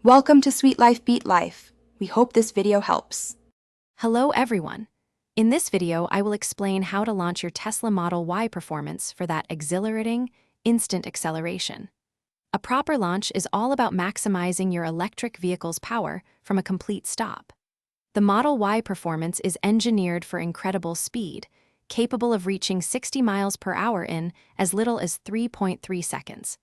Welcome to Sweet Life Beat Life. We hope this video helps. Hello everyone. In this video, I will explain how to launch your Tesla Model Y Performance for that exhilarating, instant acceleration. A proper launch is all about maximizing your electric vehicle's power from a complete stop. The Model Y Performance is engineered for incredible speed, capable of reaching 60 miles per hour in as little as 3.3 seconds.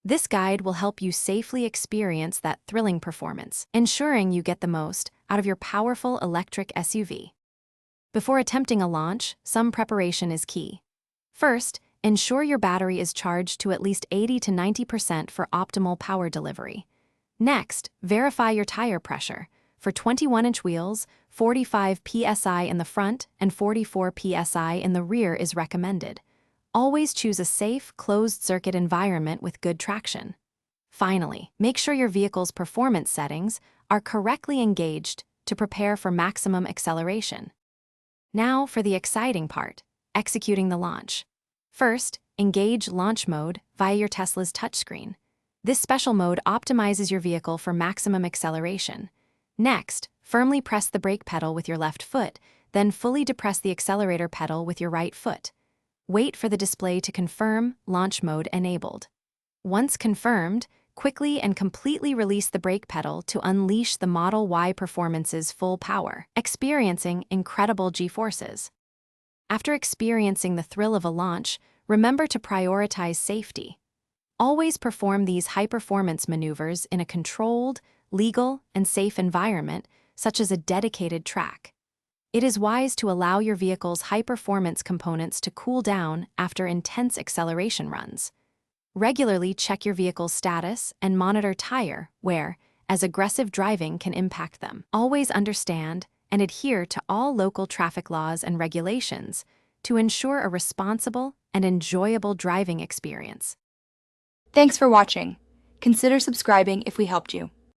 This guide will help you safely experience that thrilling performance, ensuring you get the most out of your powerful electric SUV. Before attempting a launch, some preparation is key. First, ensure your battery is charged to at least 80 to 90% for optimal power delivery. Next, verify your tire pressure. For 21-inch wheels, 45 psi in the front and 44 psi in the rear is recommended. Always choose a safe, closed-circuit environment with good traction. Finally, make sure your vehicle's performance settings are correctly engaged to prepare for maximum acceleration. Now for the exciting part, executing the launch. First, engage launch mode via your Tesla's touchscreen. This special mode optimizes your vehicle for maximum acceleration. Next, firmly press the brake pedal with your left foot, then fully depress the accelerator pedal with your right foot. Wait for the display to confirm launch mode enabled. Once confirmed, quickly and completely release the brake pedal to unleash the Model Y Performance's full power, experiencing incredible G-forces. After experiencing the thrill of a launch, remember to prioritize safety. Always perform these high-performance maneuvers in a controlled, legal, and safe environment, such as a dedicated track. It is wise to allow your vehicle's high-performance components to cool down after intense acceleration runs. Regularly check your vehicle's status and monitor tire wear, as aggressive driving can impact them. Always understand and adhere to all local traffic laws and regulations to ensure a responsible and enjoyable driving experience. Thanks for watching. Consider subscribing if we helped you.